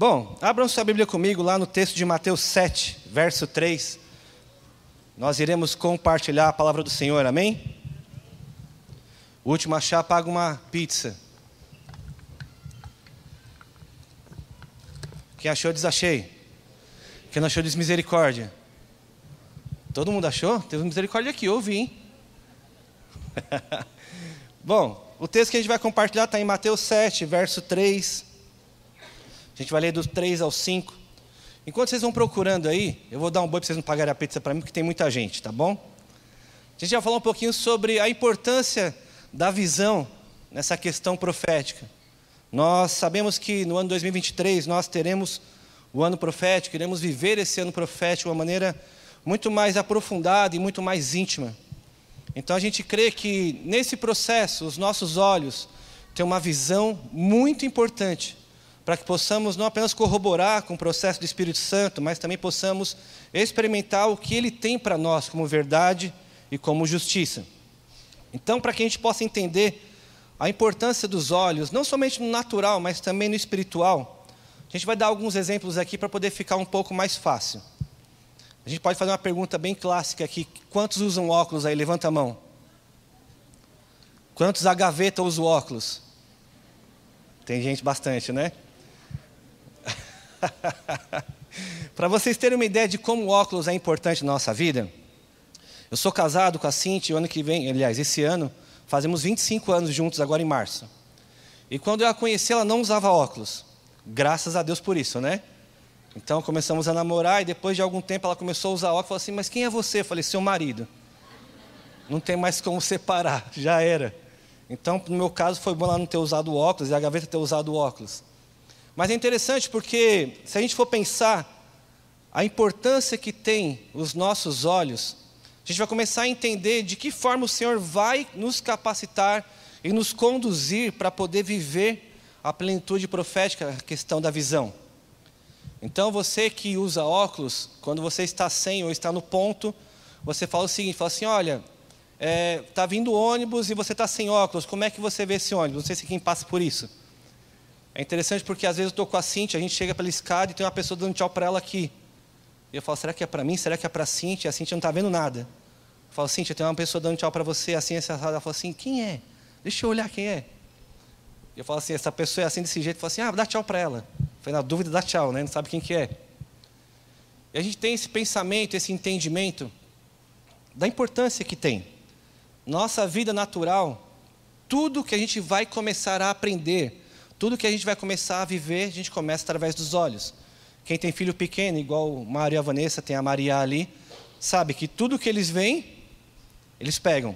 Bom, abram sua Bíblia comigo lá no texto de Mateus 7, verso 3. Nós iremos compartilhar a palavra do Senhor, amém? O último a achar paga uma pizza. Quem achou, diz achei. Quem não achou, diz misericórdia. Todo mundo achou? Teve misericórdia aqui, eu ouvi, hein? Bom, o texto que a gente vai compartilhar está em Mateus 7, verso 3. A gente vai ler dos 3 ao 5. Enquanto vocês vão procurando aí, eu vou dar um boi para vocês não pagarem a pizza para mim, porque tem muita gente, tá bom? A gente vai falar um pouquinho sobre a importância da visão nessa questão profética. Nós sabemos que no ano 2023 nós teremos o ano profético, iremos viver esse ano profético de uma maneira muito mais aprofundada e muito mais íntima. Então a gente crê que nesse processo os nossos olhos têm uma visão muito importante, para que possamos não apenas corroborar com o processo do Espírito Santo, mas também possamos experimentar o que Ele tem para nós como verdade e como justiça. Então, para que a gente possa entender a importância dos olhos, não somente no natural, mas também no espiritual, a gente vai dar alguns exemplos aqui para poder ficar um pouco mais fácil. A gente pode fazer uma pergunta bem clássica aqui: quantos usam óculos aí? Levanta a mão. Quantos a gaveta usam óculos? Tem gente bastante, né? Para vocês terem uma ideia de como o óculos é importante na nossa vida, eu sou casado com a Cintia, o ano que vem, aliás, esse ano, fazemos 25 anos juntos agora em março. E quando eu a conheci, ela não usava óculos. Graças a Deus por isso, né? Então começamos a namorar e depois de algum tempo ela começou a usar óculos e falou assim: mas quem é você? Eu falei: seu marido. Não tem mais como separar, já era. Então, no meu caso, foi bom ela não ter usado óculos e a gaveta ter usado óculos. Mas é interessante porque, se a gente for pensar a importância que tem os nossos olhos, a gente vai começar a entender de que forma o Senhor vai nos capacitar e nos conduzir para poder viver a plenitude profética, a questão da visão. Então, você que usa óculos, quando você está sem ou está no ponto, você fala o seguinte, fala assim: olha, está vindo o ônibus e você está sem óculos, como é que você vê esse ônibus? Não sei se quem passa por isso. É interessante porque às vezes eu estou com a Cintia, a gente chega pela escada e tem uma pessoa dando tchau para ela aqui. E eu falo: será que é para mim? Será que é para a Cintia? A Cintia não está vendo nada. Eu falo: Cintia, tem uma pessoa dando tchau para você, assim, essa. Ela fala assim: quem é? Deixa eu olhar quem é. Eu falo assim: essa pessoa é assim desse jeito. Eu falo assim: ah, dá tchau para ela. Foi na dúvida, dá tchau, né? Não sabe quem que é. E a gente tem esse pensamento, esse entendimento da importância que tem. Nossa vida natural, tudo que a gente vai começar a aprender, tudo que a gente vai começar a viver, a gente começa através dos olhos. Quem tem filho pequeno, igual o Mário e a Vanessa, tem a Maria ali, sabe que tudo que eles veem, eles pegam.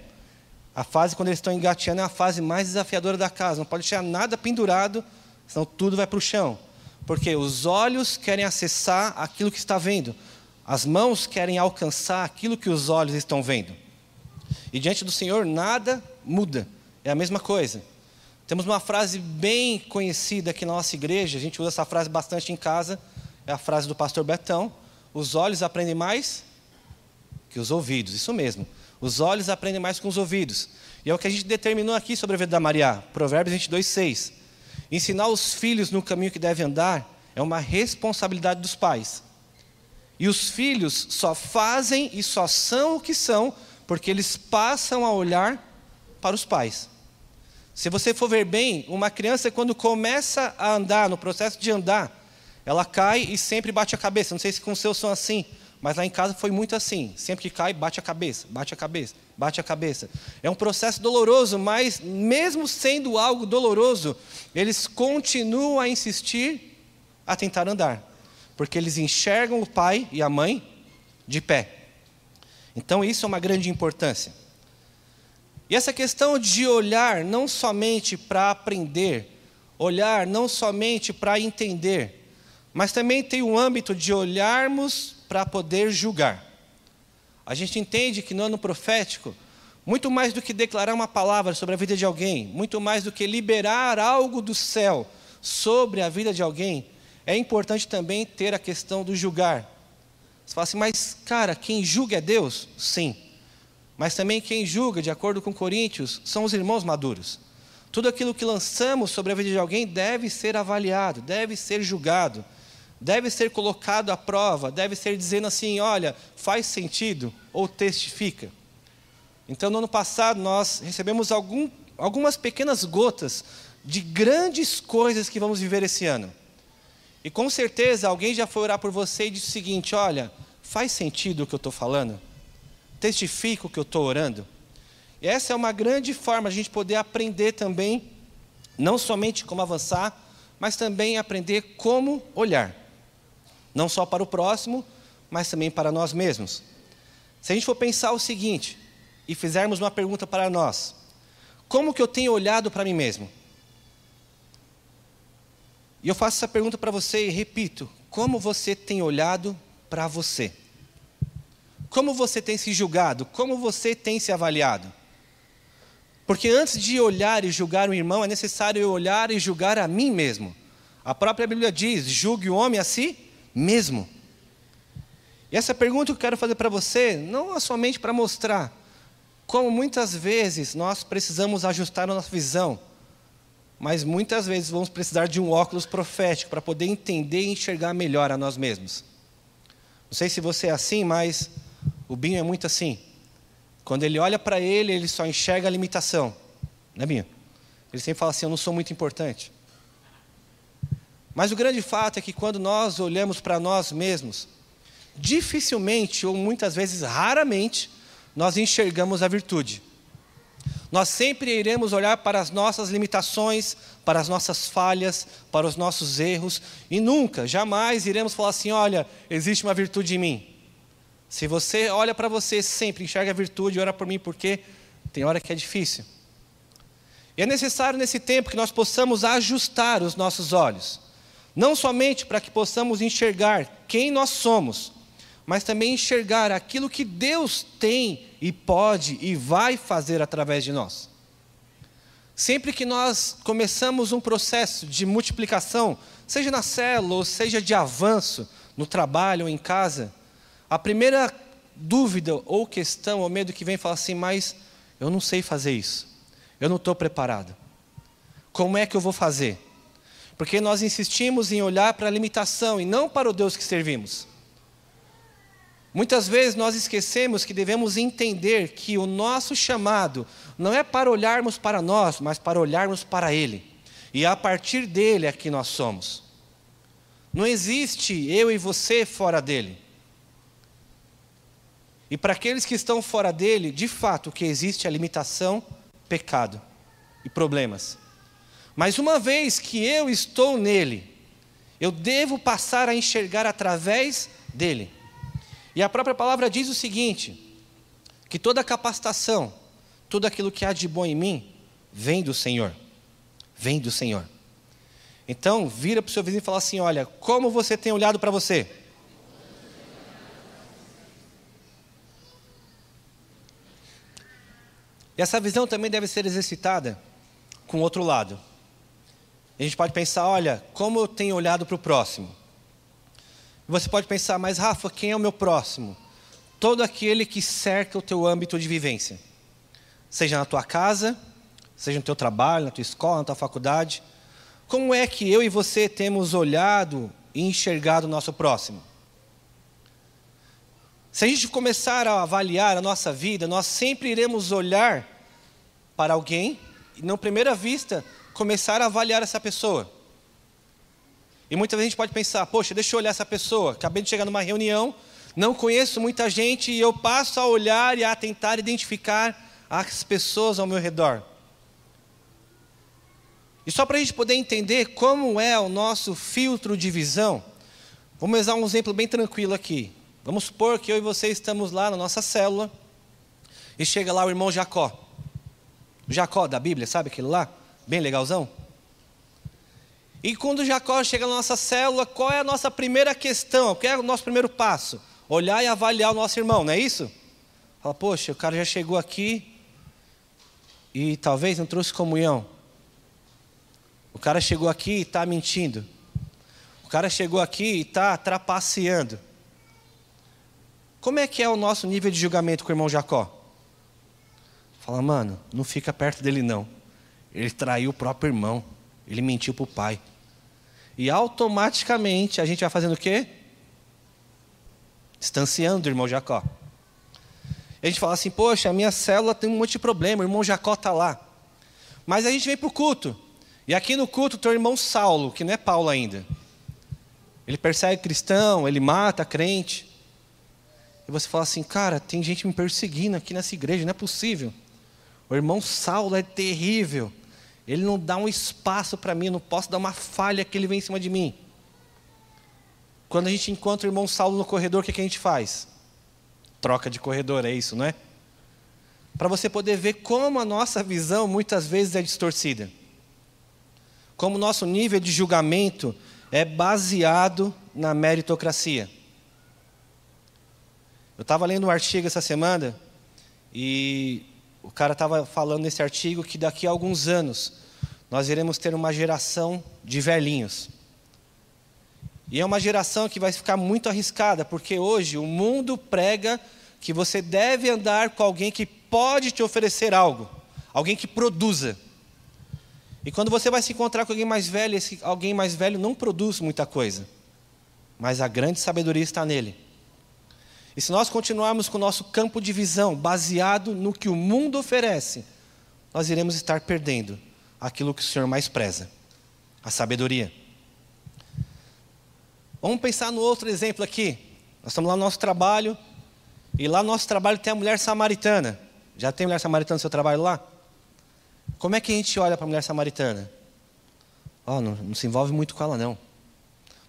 A fase quando eles estão engateando é a fase mais desafiadora da casa. Não pode deixar nada pendurado, senão tudo vai para o chão. Porque os olhos querem acessar aquilo que está vendo. As mãos querem alcançar aquilo que os olhos estão vendo. E diante do Senhor nada muda. É a mesma coisa. Temos uma frase bem conhecida aqui na nossa igreja, a gente usa essa frase bastante em casa, é a frase do pastor Betão: os olhos aprendem mais que os ouvidos. Isso mesmo, os olhos aprendem mais que os ouvidos. E é o que a gente determinou aqui sobre a vida da Maria, Provérbios 22:6. Ensinar os filhos no caminho que devem andar é uma responsabilidade dos pais. E os filhos só fazem e só são o que são porque eles passam a olhar para os pais. Se você for ver bem, uma criança quando começa a andar, no processo de andar, ela cai e sempre bate a cabeça. Não sei se com os seus são assim, mas lá em casa foi muito assim. Sempre que cai, bate a cabeça, bate a cabeça, bate a cabeça. É um processo doloroso, mas mesmo sendo algo doloroso, eles continuam a insistir a tentar andar. Porque eles enxergam o pai e a mãe de pé. Então isso é uma grande importância. E essa questão de olhar não somente para aprender, olhar não somente para entender, mas também tem o âmbito de olharmos para poder julgar. A gente entende que no ano profético, muito mais do que declarar uma palavra sobre a vida de alguém, muito mais do que liberar algo do céu sobre a vida de alguém, é importante também ter a questão do julgar. Você fala assim: mas cara, quem julga é Deus? Sim. Mas também quem julga, de acordo com Coríntios, são os irmãos maduros. Tudo aquilo que lançamos sobre a vida de alguém deve ser avaliado, deve ser julgado, deve ser colocado à prova, deve ser dizendo assim, olha, faz sentido ou testifica. Então, no ano passado, nós recebemos algumas pequenas gotas de grandes coisas que vamos viver esse ano. E com certeza, alguém já foi orar por você e disse o seguinte, olha, faz sentido o que eu estou falando? Testifica o que eu estou orando? E essa é uma grande forma de a gente poder aprender também, não somente como avançar, mas também aprender como olhar. Não só para o próximo, mas também para nós mesmos. Se a gente for pensar o seguinte, e fizermos uma pergunta para nós, como que eu tenho olhado para mim mesmo? E eu faço essa pergunta para você e repito, como você tem olhado para você? Como você tem se julgado? Como você tem se avaliado? Porque antes de olhar e julgar um irmão, é necessário eu olhar e julgar a mim mesmo. A própria Bíblia diz, julgue o homem a si mesmo. E essa pergunta que eu quero fazer para você, não é somente para mostrar como muitas vezes nós precisamos ajustar a nossa visão, mas muitas vezes vamos precisar de um óculos profético para poder entender e enxergar melhor a nós mesmos. Não sei se você é assim, mas o Binho é muito assim. Quando ele olha para ele, ele só enxerga a limitação. Né, Binho? Ele sempre fala assim, eu não sou muito importante. Mas o grande fato é que quando nós olhamos para nós mesmos, dificilmente, ou muitas vezes, raramente, nós enxergamos a virtude. Nós sempre iremos olhar para as nossas limitações, para as nossas falhas, para os nossos erros, e nunca, jamais iremos falar assim, olha, existe uma virtude em mim. Se você olha para você sempre, enxerga a virtude, ora por mim, porque tem hora que é difícil. E é necessário nesse tempo que nós possamos ajustar os nossos olhos. Não somente para que possamos enxergar quem nós somos, mas também enxergar aquilo que Deus tem e pode e vai fazer através de nós. Sempre que nós começamos um processo de multiplicação, seja na célula ou seja de avanço, no trabalho ou em casa, a primeira dúvida ou questão ou medo que vem fala assim, mas eu não sei fazer isso, eu não estou preparado. Como é que eu vou fazer? Porque nós insistimos em olhar para a limitação e não para o Deus que servimos. Muitas vezes nós esquecemos que devemos entender que o nosso chamado não é para olharmos para nós, mas para olharmos para Ele. E a partir dele é que nós somos. Não existe eu e você fora dele. E para aqueles que estão fora dele, de fato, o que existe é limitação, pecado e problemas. Mas uma vez que eu estou nele, eu devo passar a enxergar através dele. E a própria palavra diz o seguinte, que toda capacitação, tudo aquilo que há de bom em mim, vem do Senhor. Vem do Senhor. Então, vira para o seu vizinho e fala assim, olha, como você tem olhado para você? E essa visão também deve ser exercitada com o outro lado. A gente pode pensar, olha, como eu tenho olhado para o próximo? Você pode pensar, mas Rafa, quem é o meu próximo? Todo aquele que cerca o teu âmbito de vivência. Seja na tua casa, seja no teu trabalho, na tua escola, na tua faculdade. Como é que eu e você temos olhado e enxergado o nosso próximo? Se a gente começar a avaliar a nossa vida, nós sempre iremos olhar para alguém e, na primeira vista, começar a avaliar essa pessoa. E muitas vezes a gente pode pensar, poxa, deixa eu olhar essa pessoa, acabei de chegar numa reunião, não conheço muita gente e eu passo a olhar e a tentar identificar as pessoas ao meu redor. E só para a gente poder entender como é o nosso filtro de visão, vamos usar um exemplo bem tranquilo aqui. Vamos supor que eu e você estamos lá na nossa célula e chega lá o irmão Jacó. O Jacó da Bíblia, sabe aquele lá? Bem legalzão. E quando Jacó chega na nossa célula, qual é a nossa primeira questão? Qual é o nosso primeiro passo? Olhar e avaliar o nosso irmão, não é isso? Fala, poxa, o cara já chegou aqui e talvez não trouxe comunhão. O cara chegou aqui e está mentindo. O cara chegou aqui e está trapaceando. Como é que é o nosso nível de julgamento com o irmão Jacó? Fala, mano, não fica perto dele não. Ele traiu o próprio irmão. Ele mentiu para o pai. E automaticamente a gente vai fazendo o quê? Distanciando o irmão Jacó. A gente fala assim, poxa, a minha célula tem um monte de problema, o irmão Jacó está lá. Mas a gente vem para o culto. E aqui no culto tem o irmão Saulo, que não é Paulo ainda. Ele persegue cristão, ele mata crente. E você fala assim, cara, tem gente me perseguindo aqui nessa igreja, não é possível. O irmão Saulo é terrível. Ele não dá um espaço para mim, eu não posso dar uma falha que ele vem em cima de mim. Quando a gente encontra o irmão Saulo no corredor, o que a gente faz? Troca de corredor, é isso, não é? Para você poder ver como a nossa visão muitas vezes é distorcida. Como o nosso nível de julgamento é baseado na meritocracia. Eu estava lendo um artigo essa semana e o cara estava falando nesse artigo que daqui a alguns anos nós iremos ter uma geração de velhinhos. E é uma geração que vai ficar muito arriscada, porque hoje o mundo prega que você deve andar com alguém que pode te oferecer algo, alguém que produza. E quando você vai se encontrar com alguém mais velho, esse alguém mais velho não produz muita coisa, mas a grande sabedoria está nele. E se nós continuarmos com o nosso campo de visão baseado no que o mundo oferece, nós iremos estar perdendo aquilo que o Senhor mais preza, a sabedoria. Vamos pensar no outro exemplo aqui. Nós estamos lá no nosso trabalho, e lá no nosso trabalho tem a mulher samaritana. Já tem mulher samaritana no seu trabalho lá? Como é que a gente olha para a mulher samaritana? Não se envolve muito com ela não.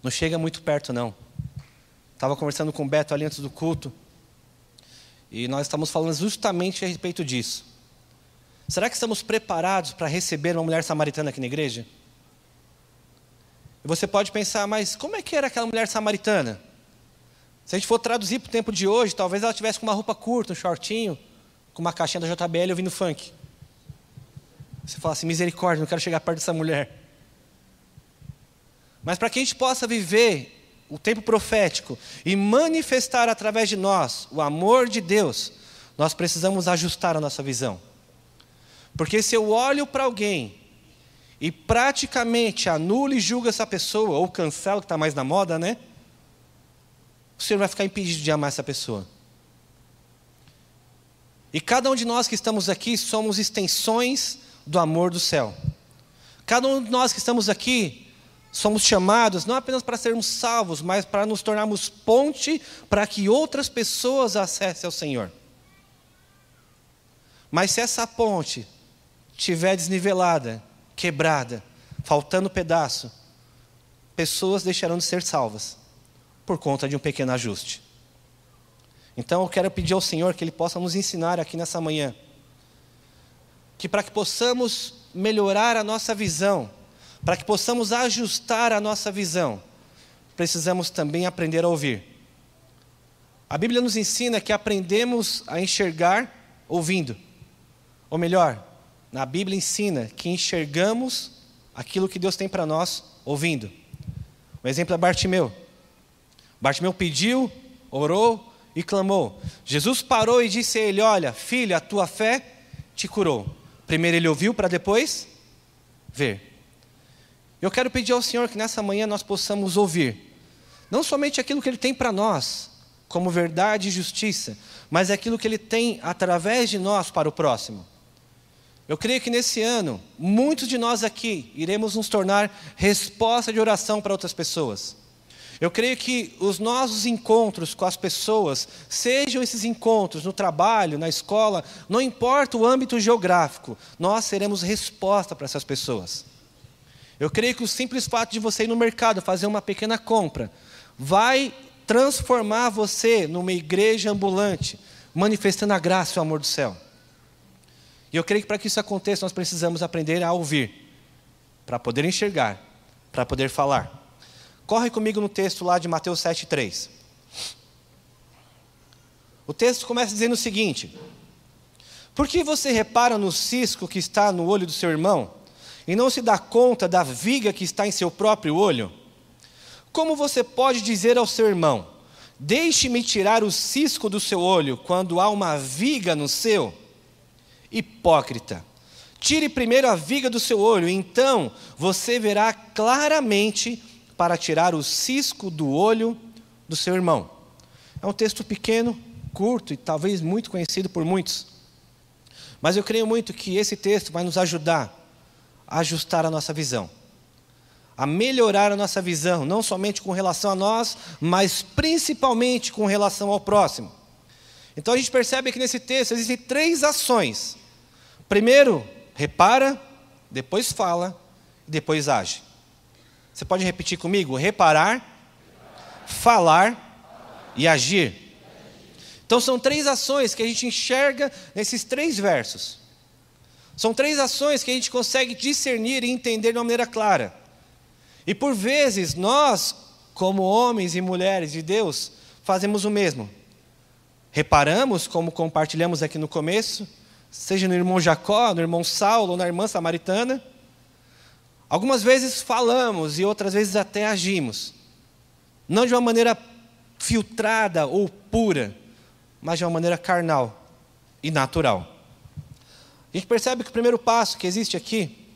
Não chega muito perto não. Estava conversando com o Beto ali antes do culto, e nós estamos falando justamente a respeito disso. Será que estamos preparados para receber uma mulher samaritana aqui na igreja? E você pode pensar, mas como é que era aquela mulher samaritana? Se a gente for traduzir para o tempo de hoje, talvez ela tivesse com uma roupa curta, um shortinho, com uma caixinha da JBL ouvindo funk. Você fala assim, misericórdia, não quero chegar perto dessa mulher. Mas para que a gente possa viver o tempo profético e manifestar através de nós o amor de Deus, nós precisamos ajustar a nossa visão. Porque se eu olho para alguém e praticamente anulo e julgo essa pessoa, ou cancelo, que está mais na moda, né? O Senhor vai ficar impedido de amar essa pessoa. E cada um de nós que estamos aqui somos extensões do amor do céu. Cada um de nós que estamos aqui somos chamados não apenas para sermos salvos, mas para nos tornarmos ponte para que outras pessoas acessem ao Senhor. Mas se essa ponte estiver desnivelada, quebrada, faltando pedaço, pessoas deixarão de ser salvas por conta de um pequeno ajuste. Então eu quero pedir ao Senhor que Ele possa nos ensinar aqui nessa manhã, que para que possamos melhorar a nossa visão, para que possamos ajustar a nossa visão, precisamos também aprender a ouvir. A Bíblia nos ensina que aprendemos a enxergar ouvindo. Ou melhor, a Bíblia ensina que enxergamos aquilo que Deus tem para nós ouvindo. O exemplo é Bartimeu. Bartimeu pediu, orou e clamou. Jesus parou e disse a ele, olha, filho, a tua fé te curou. Primeiro ele ouviu para depois ver. Eu quero pedir ao Senhor que nessa manhã nós possamos ouvir, não somente aquilo que Ele tem para nós, como verdade e justiça, mas aquilo que Ele tem através de nós para o próximo. Eu creio que nesse ano, muitos de nós aqui iremos nos tornar resposta de oração para outras pessoas. Eu creio que os nossos encontros com as pessoas, sejam esses encontros no trabalho, na escola, não importa o âmbito geográfico, nós seremos resposta para essas pessoas. Eu creio que o simples fato de você ir no mercado fazer uma pequena compra vai transformar você numa igreja ambulante, manifestando a graça e o amor do céu. E eu creio que para que isso aconteça, nós precisamos aprender a ouvir, para poder enxergar, para poder falar. Corre comigo no texto lá de Mateus 7,3. O texto começa dizendo o seguinte: por que você repara no cisco que está no olho do seu irmão, e não se dá conta da viga que está em seu próprio olho? Como você pode dizer ao seu irmão, deixe-me tirar o cisco do seu olho, quando há uma viga no seu? Hipócrita, Tire primeiro a viga do seu olho, então você verá claramente para tirar o cisco do olho do seu irmão. É um texto pequeno, curto e talvez muito conhecido por muitos. Mas eu creio muito que esse texto vai nos ajudar a ajustar a nossa visão, a melhorar a nossa visão, não somente com relação a nós, mas principalmente com relação ao próximo. Então a gente percebe que nesse texto existem 3 ações. Primeiro, repara, depois fala, e depois age. Você pode repetir comigo? Reparar, falar e agir. Então são 3 ações que a gente enxerga nesses 3 versos. São 3 ações que a gente consegue discernir e entender de uma maneira clara. E por vezes nós, como homens e mulheres de Deus, fazemos o mesmo. Reparamos, como compartilhamos aqui no começo, seja no irmão Jacó, no irmão Saulo ou na irmã Samaritana. Algumas vezes falamos e outras vezes até agimos. Não de uma maneira filtrada ou pura, mas de uma maneira carnal e natural. A gente percebe que o primeiro passo que existe aqui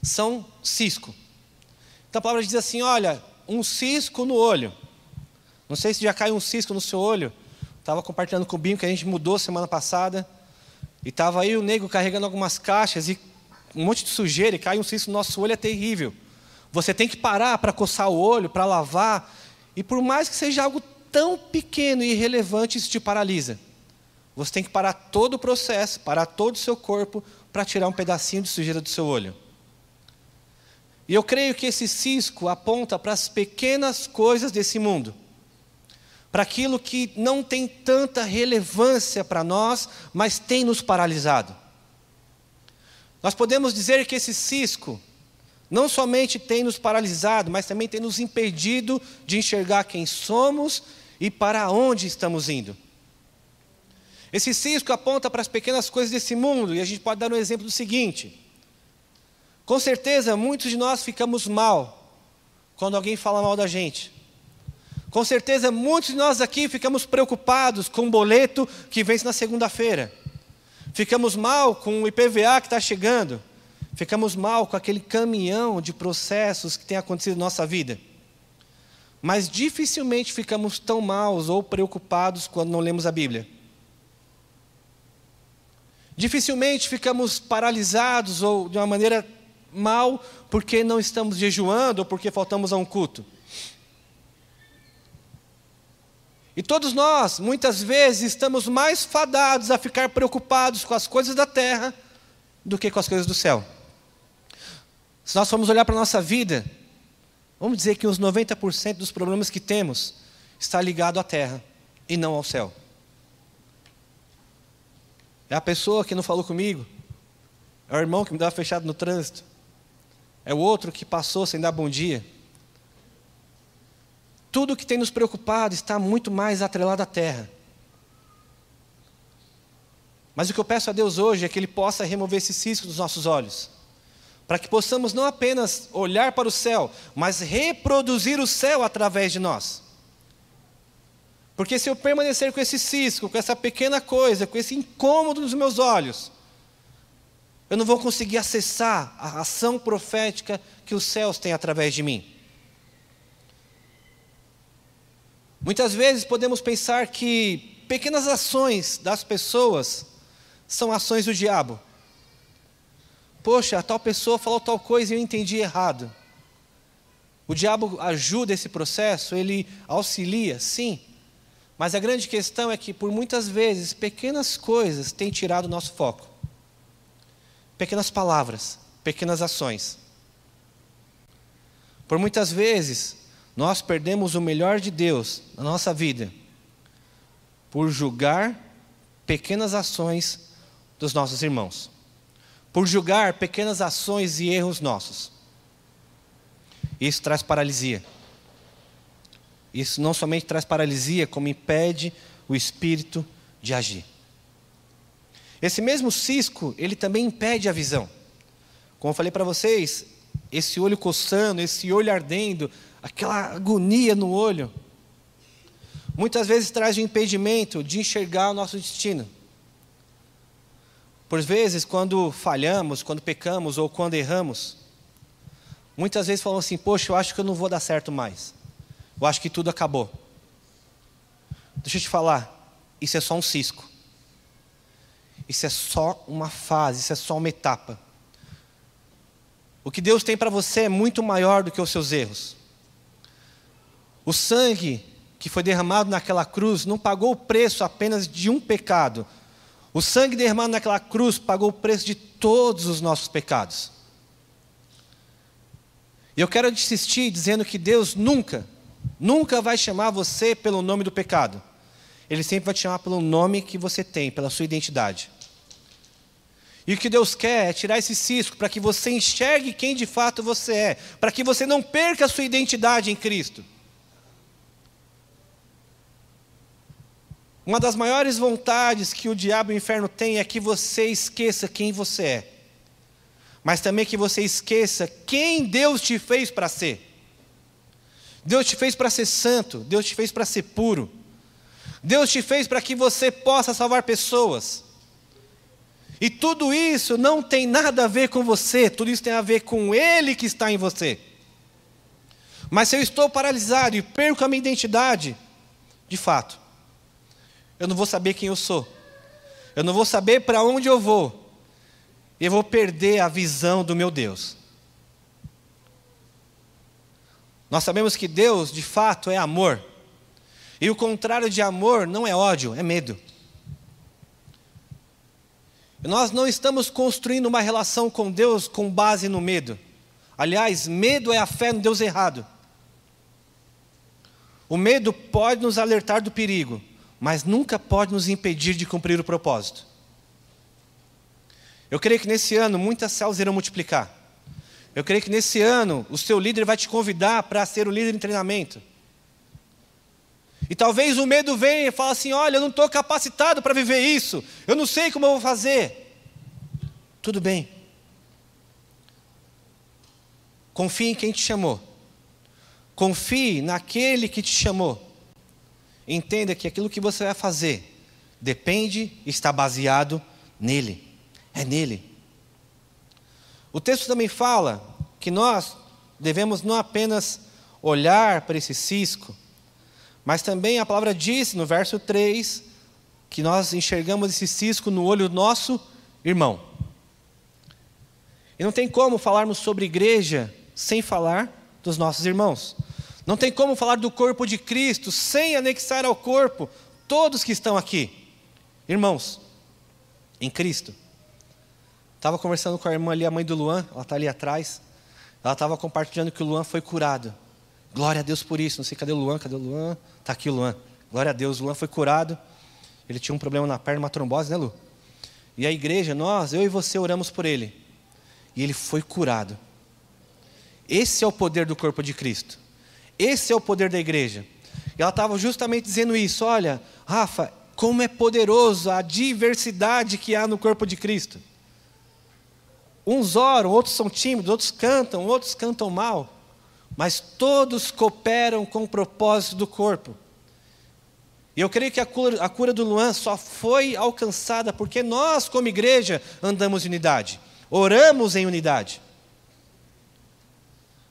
são cisco. Então a palavra diz assim, olha, um cisco no olho. Não sei se já caiu um cisco no seu olho. Estava compartilhando com o Binho que a gente mudou semana passada. E estava aí o nego carregando algumas caixas e um monte de sujeira e cai um cisco no nosso olho, é terrível. Você tem que parar para coçar o olho, para lavar. E por mais que seja algo tão pequeno e irrelevante, isso te paralisa. Você tem que parar todo o processo, parar todo o seu corpo para tirar um pedacinho de sujeira do seu olho. E eu creio que esse cisco aponta para as pequenas coisas desse mundo. Para aquilo que não tem tanta relevância para nós, mas tem nos paralisado. Nós podemos dizer que esse cisco não somente tem nos paralisado, mas também tem nos impedido de enxergar quem somos e para onde estamos indo. Esse cisco aponta para as pequenas coisas desse mundo, e a gente pode dar um exemplo do seguinte. Com certeza, muitos de nós ficamos mal quando alguém fala mal da gente. Com certeza, muitos de nós aqui ficamos preocupados com o boleto que vence na segunda-feira. Ficamos mal com o IPVA que está chegando. Ficamos mal com aquele caminhão de processos que tem acontecido na nossa vida. Mas dificilmente ficamos tão maus ou preocupados quando não lemos a Bíblia. Dificilmente ficamos paralisados ou de uma maneira mal porque não estamos jejuando ou porque faltamos a um culto. E todos nós, muitas vezes, estamos mais fadados a ficar preocupados com as coisas da terra do que com as coisas do céu. Se nós formos olhar para a nossa vida, vamos dizer que uns 90% dos problemas que temos está ligado à terra e não ao céu. É a pessoa que não falou comigo, é o irmão que me dava fechado no trânsito, é o outro que passou sem dar bom dia. Tudo que tem nos preocupado está muito mais atrelado à terra. Mas o que eu peço a Deus hoje é que Ele possa remover esse cisco dos nossos olhos, para que possamos não apenas olhar para o céu, mas reproduzir o céu através de nós. Porque se eu permanecer com esse cisco, com essa pequena coisa, com esse incômodo nos meus olhos, eu não vou conseguir acessar a ação profética que os céus têm através de mim. Muitas vezes podemos pensar que pequenas ações das pessoas são ações do diabo. Poxa, tal pessoa falou tal coisa e eu entendi errado. O diabo ajuda esse processo, ele auxilia, sim. Mas a grande questão é que, por muitas vezes, pequenas coisas têm tirado o nosso foco. Pequenas palavras, pequenas ações. Por muitas vezes, nós perdemos o melhor de Deus na nossa vida por julgar pequenas ações dos nossos irmãos. Por julgar pequenas ações e erros nossos. Isso traz paralisia. Isso não somente traz paralisia, como impede o espírito de agir. Esse mesmo cisco, ele também impede a visão. Como eu falei para vocês, esse olho coçando, esse olho ardendo, aquela agonia no olho, muitas vezes traz um impedimento de enxergar o nosso destino. Por vezes, quando falhamos, quando pecamos ou quando erramos, muitas vezes falamos assim, poxa, eu acho que eu não vou dar certo mais. Eu acho que tudo acabou. Deixa eu te falar, isso é só um cisco. Isso é só uma fase, isso é só uma etapa. O que Deus tem para você é muito maior do que os seus erros. O sangue que foi derramado naquela cruz não pagou o preço apenas de um pecado. O sangue derramado naquela cruz pagou o preço de todos os nossos pecados. E eu quero insistir dizendo que Deus nunca vai chamar você pelo nome do pecado. Ele sempre vai te chamar pelo nome que você tem, pela sua identidade. E o que Deus quer é tirar esse cisco para que você enxergue quem de fato você é, para que você não perca a sua identidade em Cristo. Uma das maiores vontades que o diabo e o inferno tem é que você esqueça quem você é, mas também que você esqueça quem Deus te fez para ser. Deus te fez para ser santo, Deus te fez para ser puro, Deus te fez para que você possa salvar pessoas. E tudo isso não tem nada a ver com você, tudo isso tem a ver com Ele que está em você. Mas se eu estou paralisado e perco a minha identidade, de fato, eu não vou saber quem eu sou, eu não vou saber para onde eu vou, e eu vou perder a visão do meu Deus. Nós sabemos que Deus, de fato, é amor, e o contrário de amor não é ódio, é medo. Nós não estamos construindo uma relação com Deus com base no medo. Aliás, medo é a fé no Deus errado. O medo pode nos alertar do perigo, mas nunca pode nos impedir de cumprir o propósito. Eu creio que nesse ano muitas células irão multiplicar. Eu creio que nesse ano o seu líder vai te convidar para ser o líder em treinamento. E talvez o medo venha e fale assim, olha, eu não estou capacitado para viver isso, eu não sei como eu vou fazer. Tudo bem. Confie em quem te chamou. Confie naquele que te chamou. Entenda que aquilo que você vai fazer depende e está baseado nele. É nele. O texto também fala que nós devemos não apenas olhar para esse cisco, mas também a palavra diz no verso 3 que nós enxergamos esse cisco no olho do nosso irmão. E não tem como falarmos sobre igreja sem falar dos nossos irmãos. Não tem como falar do corpo de Cristo sem anexar ao corpo todos que estão aqui. Irmãos, em Cristo. Estava conversando com a irmã ali, a mãe do Luan, ela está ali atrás. Ela estava compartilhando que o Luan foi curado. Glória a Deus por isso. Não sei cadê o Luan, Está aqui o Luan. Glória a Deus, o Luan foi curado. Ele tinha um problema na perna, uma trombose, né, Lu? E a igreja, eu e você oramos por ele. E ele foi curado. Esse é o poder do corpo de Cristo. Esse é o poder da igreja. E ela estava justamente dizendo isso. Olha, Rafa, como é poderoso a diversidade que há no corpo de Cristo. Uns oram, outros são tímidos, outros cantam mal. Mas todos cooperam com o propósito do corpo. E eu creio que a cura do Luan só foi alcançada porque nós, como igreja, andamos em unidade. Oramos em unidade.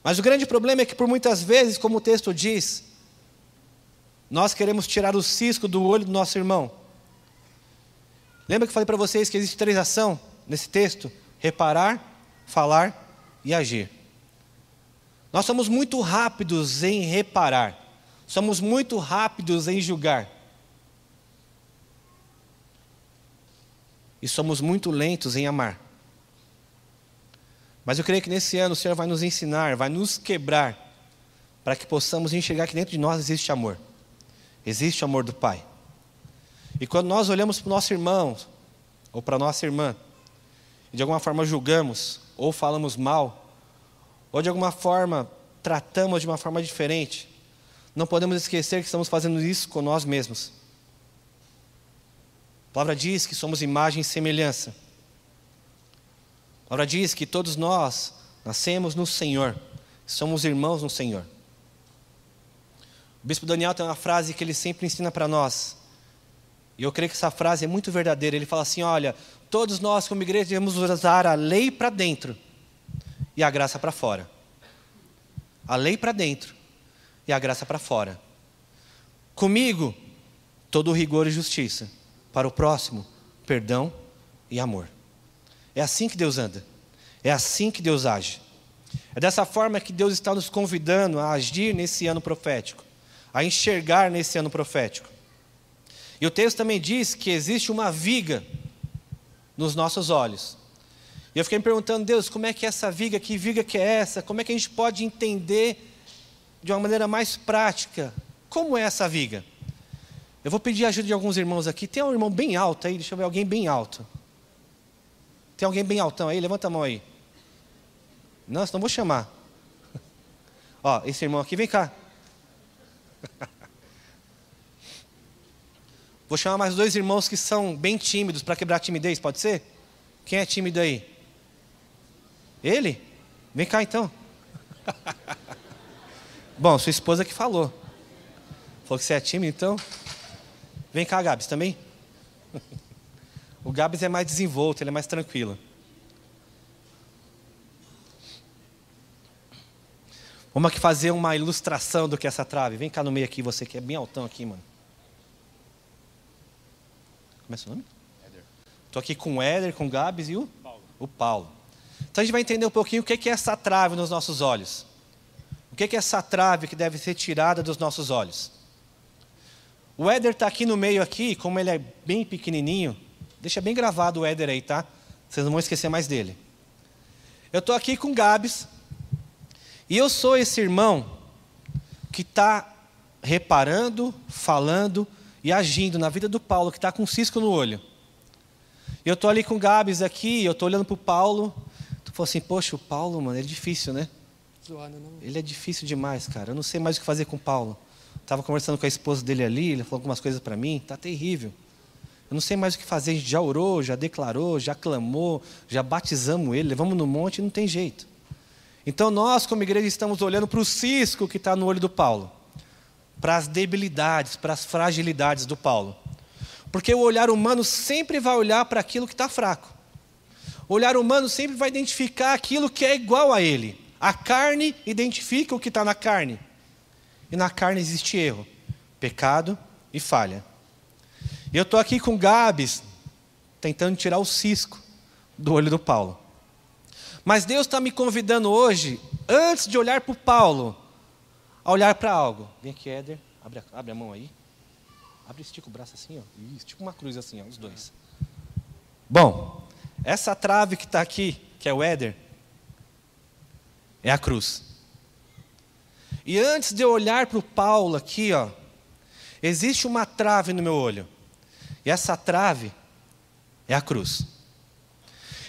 Mas o grande problema é que por muitas vezes, como o texto diz, nós queremos tirar o cisco do olho do nosso irmão. Lembra que eu falei para vocês que existe 3 ações nesse texto? Reparar, falar e agir. Nós somos muito rápidos em reparar. Somos muito rápidos em julgar. E somos muito lentos em amar. Mas eu creio que nesse ano o Senhor vai nos ensinar, vai nos quebrar, para que possamos enxergar que dentro de nós existe amor. Existe o amor do Pai. E quando nós olhamos para o nosso irmão, ou para a nossa irmã, e de alguma forma julgamos, ou falamos mal, ou de alguma forma tratamos de uma forma diferente, não podemos esquecer que estamos fazendo isso com nós mesmos. A palavra diz que somos imagem e semelhança. A palavra diz que todos nós nascemos no Senhor, somos irmãos no Senhor. O bispo Daniel tem uma frase que ele sempre ensina para nós, e eu creio que essa frase é muito verdadeira. Ele fala assim, olha, todos nós, como igreja, devemos usar a lei para dentro e a graça para fora. A lei para dentro e a graça para fora. Comigo, todo rigor e justiça. Para o próximo, perdão e amor. É assim que Deus anda. É assim que Deus age. É dessa forma que Deus está nos convidando a agir nesse ano profético, a enxergar nesse ano profético. E o texto também diz que existe uma viga nos nossos olhos. E eu fiquei me perguntando, Deus, como é que é essa viga? Que viga que é essa? Como é que a gente pode entender de uma maneira mais prática como é essa viga? Eu vou pedir a ajuda de alguns irmãos aqui. Tem um irmão bem alto aí? Deixa eu ver, alguém bem alto. Tem alguém bem altão aí? Levanta a mão aí. Não, senão vou chamar. Ó, esse irmão aqui, vem cá. Vou chamar mais 2 irmãos que são bem tímidos para quebrar a timidez, pode ser? Quem é tímido aí? Ele? Vem cá então. Bom, sua esposa que falou. Falou que você é tímido, então. Vem cá, Gabs, também. O Gabs é mais desenvolto, ele é mais tranquilo. Vamos aqui fazer uma ilustração do que é essa trave. Vem cá no meio aqui, você que é bem altão aqui, mano. Como é seu nome? Éder. Estou aqui com o Éder, com o Gabs e o Paulo. Então a gente vai entender um pouquinho o que é essa trave nos nossos olhos. O que é essa trave que deve ser tirada dos nossos olhos. O Éder está aqui no meio aqui, como ele é bem pequenininho. Deixa bem gravado o Éder aí, tá? Vocês não vão esquecer mais dele. Eu estou aqui com o Gabs. E eu sou esse irmão que está reparando, falando e agindo na vida do Paulo, que está com um cisco no olho. Eu estou ali com o Gabs aqui, eu estou olhando para o Paulo. Tu falou assim, poxa, o Paulo, mano, ele é difícil, né? Ele é difícil demais, cara. Eu não sei mais o que fazer com o Paulo. Estava conversando com a esposa dele ali, ele falou algumas coisas para mim, está terrível. Eu não sei mais o que fazer, a gente já orou, já declarou, já clamou, já batizamos ele, levamos no monte e não tem jeito. Então nós, como igreja, estamos olhando para o cisco que está no olho do Paulo, para as debilidades, para as fragilidades do Paulo. Porque o olhar humano sempre vai olhar para aquilo que está fraco. O olhar humano sempre vai identificar aquilo que é igual a ele. A carne identifica o que está na carne. E na carne existe erro, pecado e falha. E eu estou aqui com o Gabs, tentando tirar o cisco do olho do Paulo. Mas Deus está me convidando hoje, antes de olhar para o Paulo, a olhar para algo. Vem aqui, Éder, abre a mão aí. Abre e estica o braço assim, ó. Estica uma cruz assim, ó, os dois. Bom, essa trave que está aqui, que é o Éder, é a cruz. E antes de eu olhar para o Paulo aqui, ó, existe uma trave no meu olho. E essa trave é a cruz.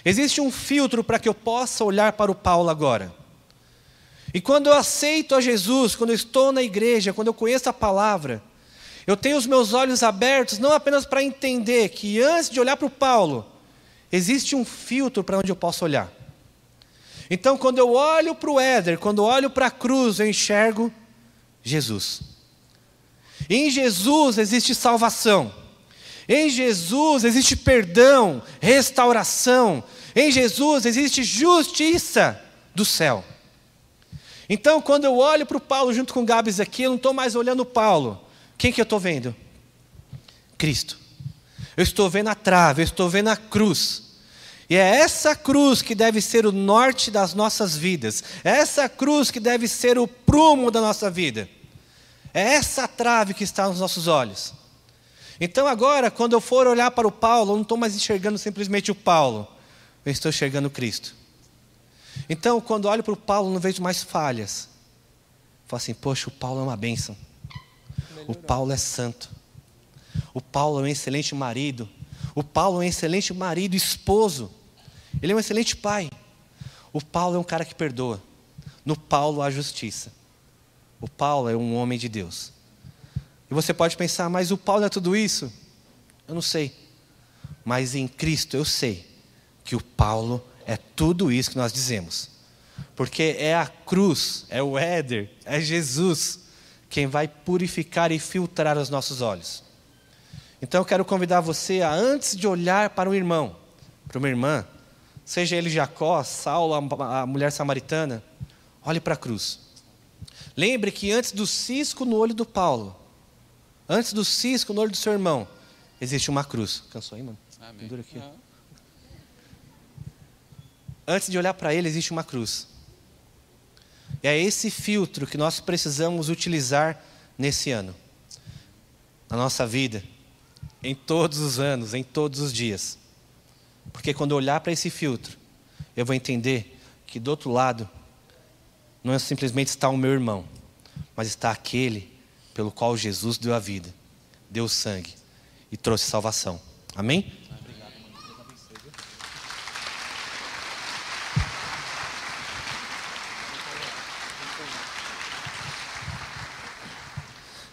Existe um filtro para que eu possa olhar para o Paulo agora. E quando eu aceito a Jesus, quando eu estou na igreja, quando eu conheço a palavra, eu tenho os meus olhos abertos, não apenas para entender que antes de olhar para o Paulo, existe um filtro para onde eu posso olhar. Então, quando eu olho para o Éder, quando eu olho para a cruz, eu enxergo Jesus. E em Jesus existe salvação. Em Jesus existe perdão, restauração. Em Jesus existe justiça do céu. Então, quando eu olho para o Paulo junto com o Gabs aqui, eu não estou mais olhando o Paulo. Quem que eu estou vendo? Cristo. Eu estou vendo a trave, eu estou vendo a cruz. E é essa cruz que deve ser o norte das nossas vidas. É essa cruz que deve ser o prumo da nossa vida. É essa trave que está nos nossos olhos. Então agora, quando eu for olhar para o Paulo, eu não estou mais enxergando simplesmente o Paulo. Eu estou enxergando Cristo. Então, quando eu olho para o Paulo, eu não vejo mais falhas. Eu falo assim, poxa, o Paulo é uma bênção. O Paulo é santo. O Paulo é um excelente marido. O Paulo é um excelente marido e esposo. Ele é um excelente pai. O Paulo é um cara que perdoa. No Paulo há justiça. O Paulo é um homem de Deus. E você pode pensar, mas o Paulo é tudo isso? Eu não sei. Mas em Cristo eu sei que o Paulo é tudo isso que nós dizemos. Porque é a cruz, é o Éder, é Jesus quem vai purificar e filtrar os nossos olhos. Então eu quero convidar você a, antes de olhar para o irmão, para uma irmã, seja ele Jacó, Saulo, a mulher samaritana, olhe para a cruz. Lembre que antes do cisco no olho do Paulo, antes do cisco no olho do seu irmão, existe uma cruz. Cansou aí, mano? Amém. Dura aqui. Antes de olhar para ele, existe uma cruz. E é esse filtro que nós precisamos utilizar nesse ano. Na nossa vida, em todos os anos, em todos os dias. Porque quando eu olhar para esse filtro, eu vou entender que do outro lado, não é simplesmente está o meu irmão, mas está aquele pelo qual Jesus deu a vida, deu o sangue e trouxe salvação. Amém? Obrigado, mano. Deus abençoe, viu?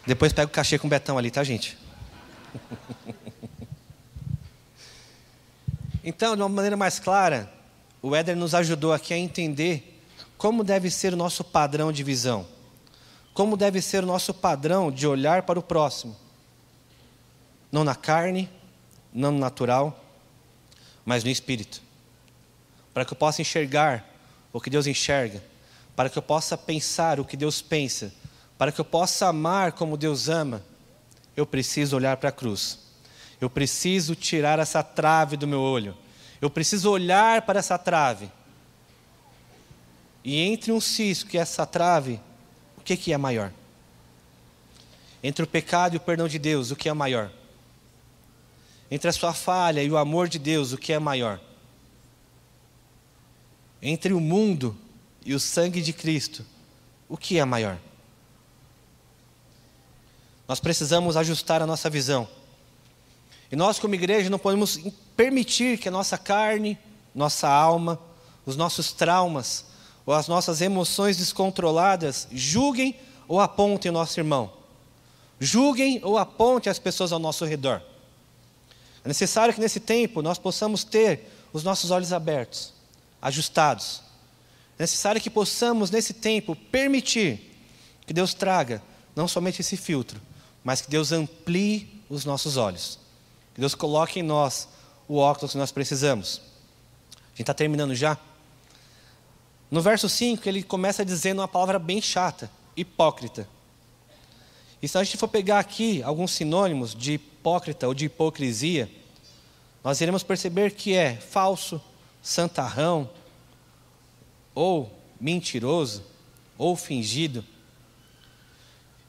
Depois pega o cachê com o Betão ali, tá, gente? Então, de uma maneira mais clara, o Éder nos ajudou aqui a entender como deve ser o nosso padrão de visão. Como deve ser o nosso padrão de olhar para o próximo. Não na carne, não no natural, mas no espírito. Para que eu possa enxergar o que Deus enxerga. Para que eu possa pensar o que Deus pensa. Para que eu possa amar como Deus ama, eu preciso olhar para a cruz. Eu preciso tirar essa trave do meu olho. Eu preciso olhar para essa trave. E entre um cisco e essa trave, o que é maior? Entre o pecado e o perdão de Deus, o que é maior? Entre a sua falha e o amor de Deus, o que é maior? Entre o mundo e o sangue de Cristo, o que é maior? Nós precisamos ajustar a nossa visão. E nós, como igreja, não podemos permitir que a nossa carne, nossa alma, os nossos traumas, ou as nossas emoções descontroladas, julguem ou apontem o nosso irmão. Julguem ou apontem as pessoas ao nosso redor. É necessário que nesse tempo nós possamos ter os nossos olhos abertos, ajustados. É necessário que possamos, nesse tempo, permitir que Deus traga não somente esse filtro, mas que Deus amplie os nossos olhos. Que Deus coloque em nós o óculos que nós precisamos. A gente está terminando já. No verso 5, ele começa dizendo uma palavra bem chata, hipócrita. E se a gente for pegar aqui alguns sinônimos de hipócrita ou de hipocrisia, nós iremos perceber que é falso, santarrão, ou mentiroso, ou fingido.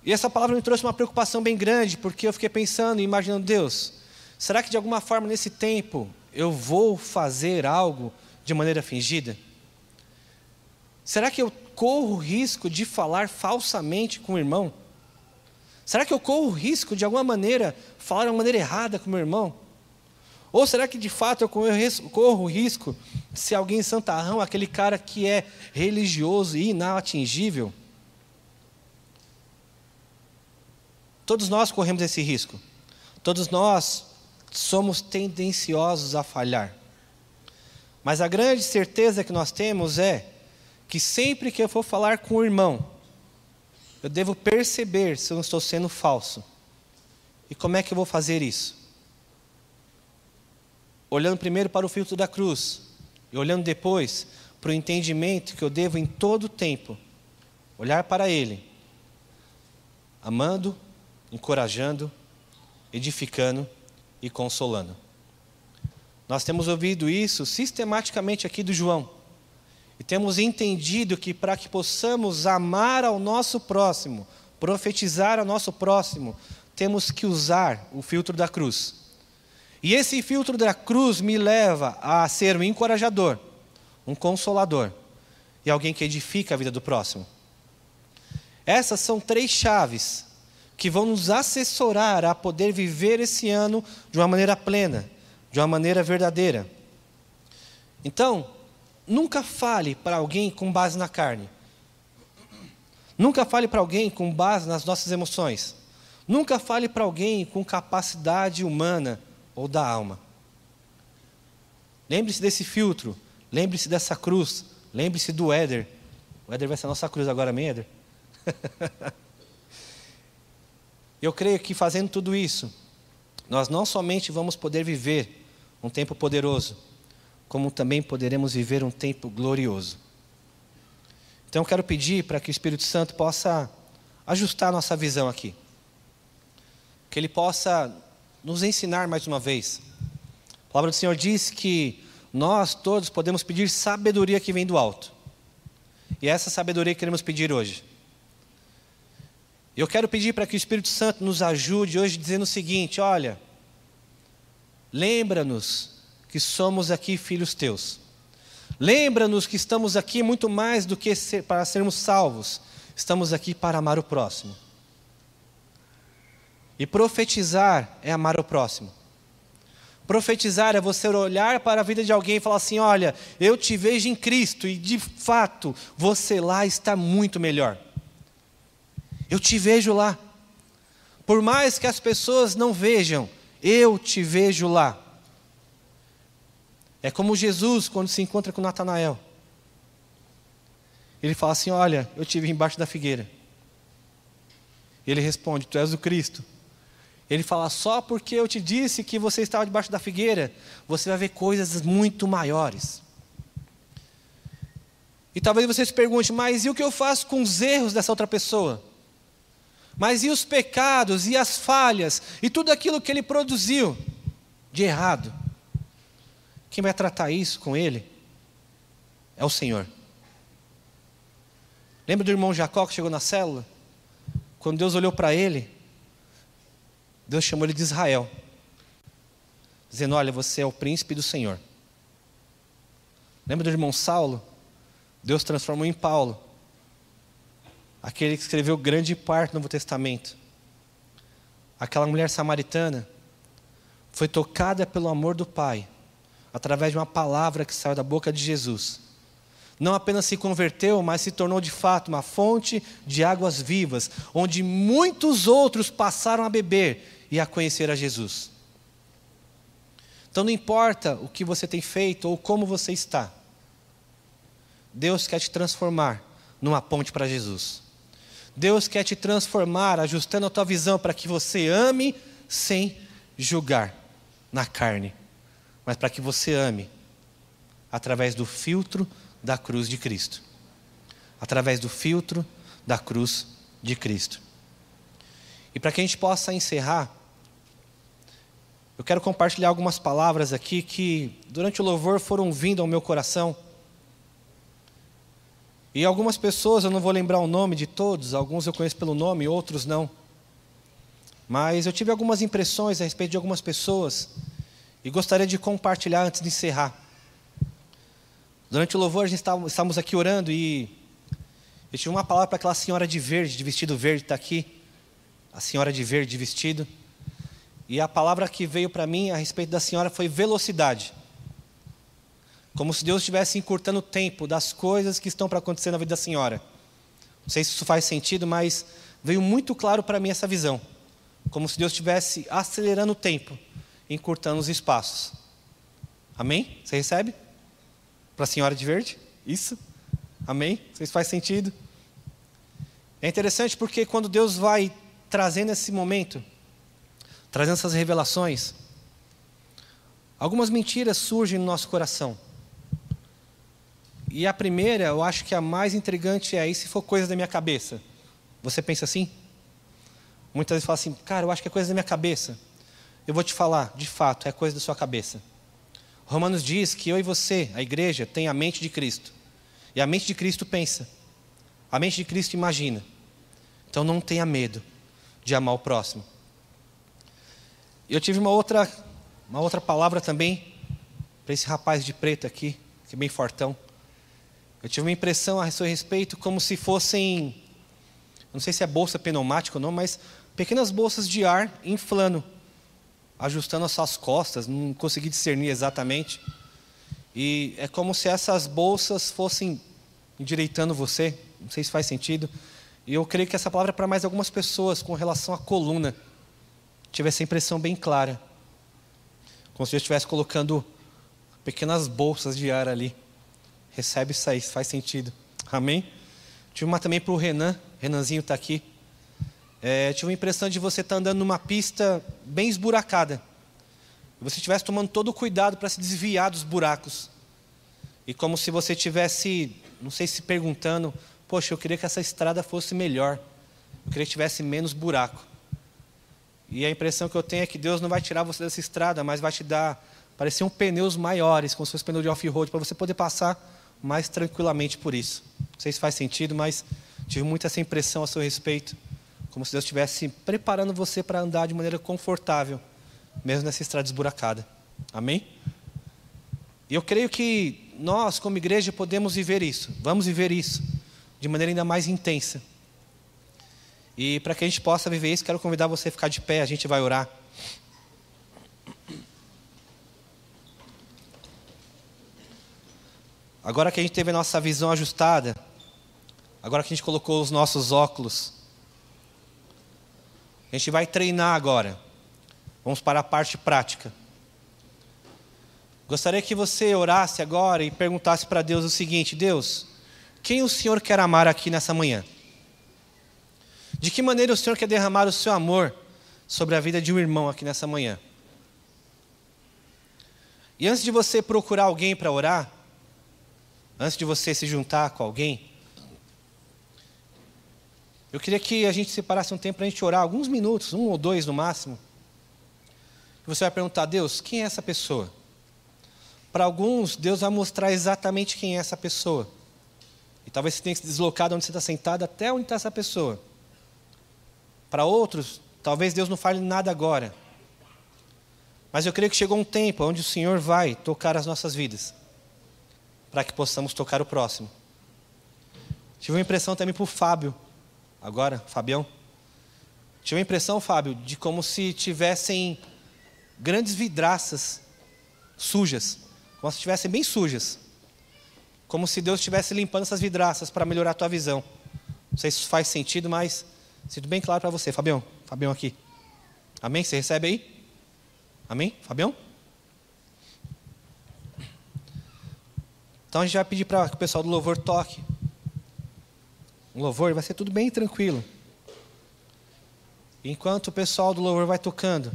E essa palavra me trouxe uma preocupação bem grande, porque eu fiquei pensando e imaginando, Deus, será que de alguma forma nesse tempo eu vou fazer algo de maneira fingida? Será que eu corro o risco de falar falsamente com o irmão? Será que eu corro o risco de alguma maneira falar de uma maneira errada com o meu irmão? Ou será que de fato eu corro o risco de ser alguém santarrão, aquele cara que é religioso e inatingível? Todos nós corremos esse risco. Todos nós somos tendenciosos a falhar. Mas a grande certeza que nós temos é que sempre que eu for falar com o irmão, eu devo perceber se eu não estou sendo falso. E como é que eu vou fazer isso? Olhando primeiro para o filtro da cruz, e olhando depois para o entendimento que eu devo em todo tempo olhar para Ele, amando, encorajando, edificando e consolando. Nós temos ouvido isso sistematicamente aqui do João. E temos entendido que para que possamos amar ao nosso próximo, profetizar ao nosso próximo, temos que usar o filtro da cruz. E esse filtro da cruz me leva a ser um encorajador, um consolador e alguém que edifica a vida do próximo. Essas são 3 chaves que vão nos assessorar a poder viver esse ano de uma maneira plena, de uma maneira verdadeira. Então, nunca fale para alguém com base na carne. Nunca fale para alguém com base nas nossas emoções. Nunca fale para alguém com capacidade humana ou da alma. Lembre-se desse filtro, lembre-se dessa cruz, lembre-se do Éder. O Éder vai ser a nossa cruz agora, amém, Éder? Eu creio que fazendo tudo isso, nós não somente vamos poder viver um tempo poderoso, como também poderemos viver um tempo glorioso. Então eu quero pedir para que o Espírito Santo possa ajustar a nossa visão aqui. Que Ele possa nos ensinar mais uma vez. A palavra do Senhor diz que nós todos podemos pedir sabedoria que vem do alto. E é essa sabedoria que queremos pedir hoje. Eu quero pedir para que o Espírito Santo nos ajude hoje dizendo o seguinte: olha, lembra-nos que somos aqui filhos teus. Lembra-nos que estamos aqui muito mais do que para sermos salvos. Estamos aqui para amar o próximo. E profetizar é amar o próximo. Profetizar é você olhar para a vida de alguém e falar assim: olha, eu te vejo em Cristo e de fato você lá está muito melhor. Eu te vejo lá. Por mais que as pessoas não vejam, eu te vejo lá. É como Jesus quando se encontra com Natanael. Ele fala assim: olha, eu te vi embaixo da figueira. Ele responde: tu és o Cristo. Ele fala: só porque eu te disse que você estava debaixo da figueira, você vai ver coisas muito maiores. E talvez você se pergunte: mas e o que eu faço com os erros dessa outra pessoa? Mas e os pecados, e as falhas, e tudo aquilo que ele produziu de errado? Quem vai tratar isso com ele é o Senhor. Lembra do irmão Jacó que chegou na célula? Quando Deus olhou para ele, Deus chamou ele de Israel, dizendo: olha, você é o príncipe do Senhor. Lembra do irmão Saulo? Deus transformou em Paulo, aquele que escreveu grande parte do Novo Testamento. Aquela mulher samaritana foi tocada pelo amor do Pai, através de uma palavra que saiu da boca de Jesus. Não apenas se converteu, mas se tornou de fato uma fonte de águas vivas, onde muitos outros passaram a beber e a conhecer a Jesus. Então não importa o que você tem feito ou como você está, Deus quer te transformar numa ponte para Jesus. Deus quer te transformar, ajustando a tua visão para que você ame sem julgar na carne, mas para que você ame através do filtro da cruz de Cristo. Através do filtro da cruz de Cristo. E para que a gente possa encerrar, eu quero compartilhar algumas palavras aqui que durante o louvor foram vindo ao meu coração. E algumas pessoas, eu não vou lembrar o nome de todos, alguns eu conheço pelo nome, outros não. Mas eu tive algumas impressões a respeito de algumas pessoas e gostaria de compartilhar antes de encerrar. Durante o louvor, estávamos aqui orando e eu tive uma palavra para aquela senhora de verde, de vestido verde, está aqui. A senhora de verde, de vestido. E a palavra que veio para mim a respeito da senhora foi velocidade. Como se Deus estivesse encurtando o tempo das coisas que estão para acontecer na vida da senhora. Não sei se isso faz sentido, mas veio muito claro para mim essa visão. Como se Deus estivesse acelerando o tempo, encurtando os espaços. Amém? Você recebe? Para a senhora de verde? Isso? Amém? Não sei se faz sentido. É interessante porque quando Deus vai trazendo esse momento, trazendo essas revelações, algumas mentiras surgem no nosso coração. E a primeira, eu acho que a mais intrigante é: e se for coisa da minha cabeça? Você pensa assim? Muitas vezes fala assim: cara, eu acho que é coisa da minha cabeça. Eu vou te falar, de fato, é coisa da sua cabeça. Romanos diz que eu e você, a igreja, tem a mente de Cristo. E a mente de Cristo pensa. A mente de Cristo imagina. Então não tenha medo de amar o próximo. Eu tive uma outra palavra também para esse rapaz de preto aqui, que é bem fortão. Eu tive uma impressão a seu respeito como se fossem, não sei se é bolsa pneumática ou não, mas pequenas bolsas de ar inflando, ajustando as suas costas, não consegui discernir exatamente. E é como se essas bolsas fossem endireitando você, não sei se faz sentido. E eu creio que essa palavra é para mais algumas pessoas com relação à coluna. Tive essa impressão bem clara. Como se Deus estivesse colocando pequenas bolsas de ar ali. Recebe isso aí, faz sentido. Amém? Tive uma também para o Renan. Renanzinho está aqui. Tive a impressão de você estar andando numa pista bem esburacada. E você estivesse tomando todo o cuidado para se desviar dos buracos. E como se você tivesse, não sei, se perguntando: poxa, eu queria que essa estrada fosse melhor, eu queria que tivesse menos buraco. E a impressão que eu tenho é que Deus não vai tirar você dessa estrada, mas vai te dar, pareciam pneus maiores, como se fosse pneu de off-road, para você poder passar mais tranquilamente por isso. Não sei se faz sentido, mas tive muito essa impressão a seu respeito, como se Deus estivesse preparando você para andar de maneira confortável, mesmo nessa estrada esburacada. Amém? E eu creio que nós, como igreja, podemos viver isso, vamos viver isso, de maneira ainda mais intensa. E para que a gente possa viver isso, quero convidar você a ficar de pé, a gente vai orar. Agora que a gente teve a nossa visão ajustada, agora que a gente colocou os nossos óculos, a gente vai treinar agora. Vamos para a parte prática. Gostaria que você orasse agora e perguntasse para Deus o seguinte: Deus, quem o Senhor quer amar aqui nessa manhã? De que maneira o Senhor quer derramar o seu amor sobre a vida de um irmão aqui nessa manhã? E antes de você procurar alguém para orar, antes de você se juntar com alguém, eu queria que a gente separasse um tempo para a gente orar, alguns minutos, 1 ou 2 no máximo. E você vai perguntar: Deus, quem é essa pessoa? Para alguns, Deus vai mostrar exatamente quem é essa pessoa. E talvez você tenha que se deslocar de onde você está sentado até onde está essa pessoa. Para outros, talvez Deus não fale nada agora. Mas eu creio que chegou um tempo onde o Senhor vai tocar as nossas vidas, para que possamos tocar o próximo. Tive uma impressão também para o Fábio, agora, Fabião. Tive uma impressão, Fábio, de como se tivessem grandes vidraças sujas, como se estivessem bem sujas. Como se Deus estivesse limpando essas vidraças para melhorar a tua visão. Não sei se isso faz sentido, mas sinto bem claro para você, Fabião. Fabião aqui. Amém? Você recebe aí? Amém? Fabião? Então a gente vai pedir para que o pessoal do louvor toque. Um louvor, vai ser tudo bem tranquilo. Enquanto o pessoal do louvor vai tocando,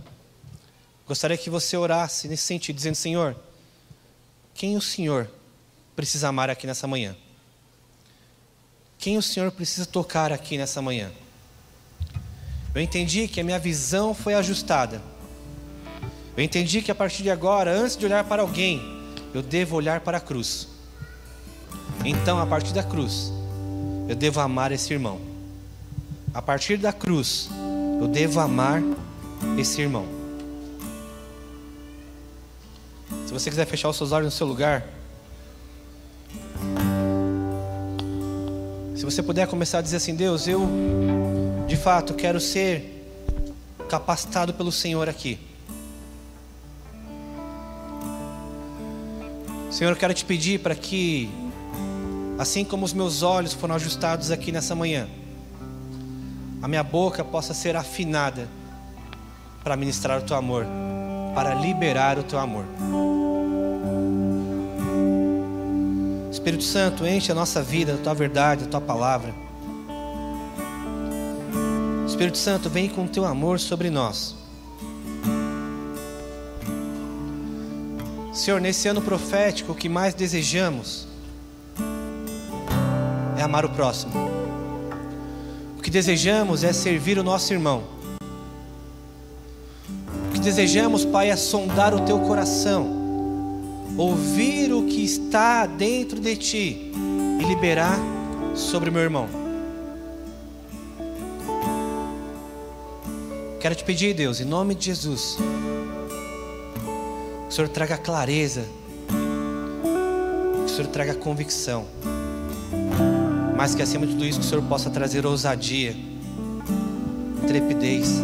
gostaria que você orasse nesse sentido, dizendo: Senhor, quem o Senhor precisa amar aqui nessa manhã? Quem o Senhor precisa tocar aqui nessa manhã? Eu entendi que a minha visão foi ajustada. Eu entendi que a partir de agora, antes de olhar para alguém, eu devo olhar para a cruz. Então, a partir da cruz, eu devo amar esse irmão. A partir da cruz, eu devo amar esse irmão. Se você quiser fechar os seus olhos no seu lugar, se você puder começar a dizer assim: Deus, eu de fato quero ser capacitado pelo Senhor aqui. Senhor, eu quero te pedir para que, assim como os meus olhos foram ajustados aqui nessa manhã, a minha boca possa ser afinada para ministrar o teu amor, para liberar o teu amor. Espírito Santo, enche a nossa vida da tua verdade, da tua palavra. Espírito Santo, vem com o teu amor sobre nós. Senhor, nesse ano profético, o que mais desejamos é amar o próximo. O que desejamos é servir o nosso irmão. O que desejamos, Pai, é sondar o teu coração, ouvir o que está dentro de ti e liberar sobre o meu irmão. Quero te pedir, Deus, em nome de Jesus, que o Senhor traga clareza, que o Senhor traga convicção, mas que acima de tudo isso, que o Senhor possa trazer ousadia, intrepidez,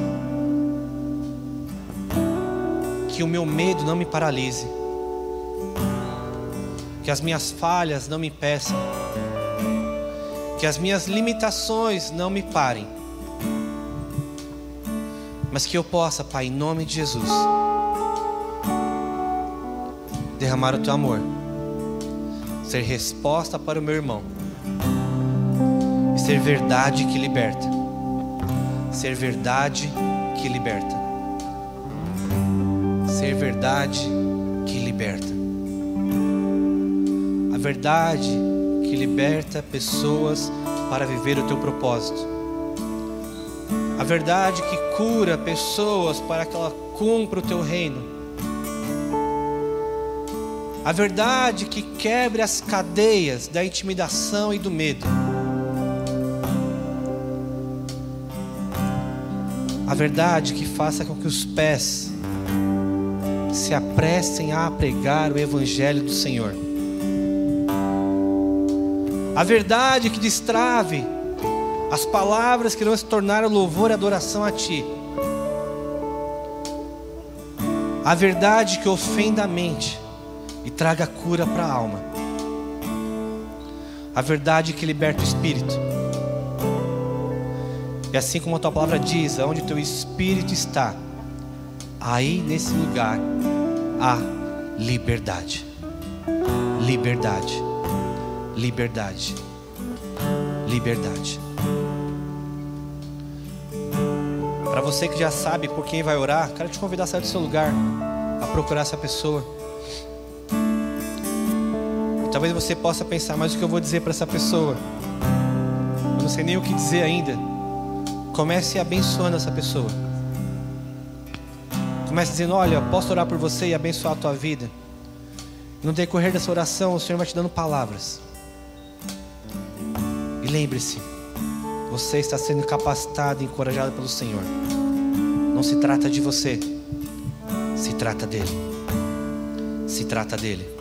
que o meu medo não me paralise, que as minhas falhas não me impeçam, que as minhas limitações não me parem, mas que eu possa, Pai, em nome de Jesus, derramar o teu amor, ser resposta para o meu irmão, e ser verdade que liberta, ser verdade que liberta, ser verdade que liberta. A verdade que liberta pessoas para viver o teu propósito. A verdade que cura pessoas para que ela cumpra o teu reino. A verdade que quebre as cadeias da intimidação e do medo. A verdade que faça com que os pés se apressem a pregar o Evangelho do Senhor. A verdade que destrave as palavras que irão se tornar louvor e adoração a Ti. A verdade que ofenda a mente e traga cura para a alma. A verdade que liberta o espírito. E assim como a Tua palavra diz, onde o Teu espírito está, aí nesse lugar há liberdade. Liberdade. Liberdade. Liberdade. Para você que já sabe por quem vai orar, quero te convidar a sair do seu lugar, a procurar essa pessoa. E talvez você possa pensar, mas o que eu vou dizer para essa pessoa? Eu não sei nem o que dizer ainda. Comece abençoando essa pessoa. Comece dizendo, olha, eu posso orar por você e abençoar a tua vida. No decorrer dessa oração, o Senhor vai te dando palavras. E lembre-se, você está sendo capacitado e encorajado pelo Senhor. Não se trata de você, se trata dEle. Se trata dEle.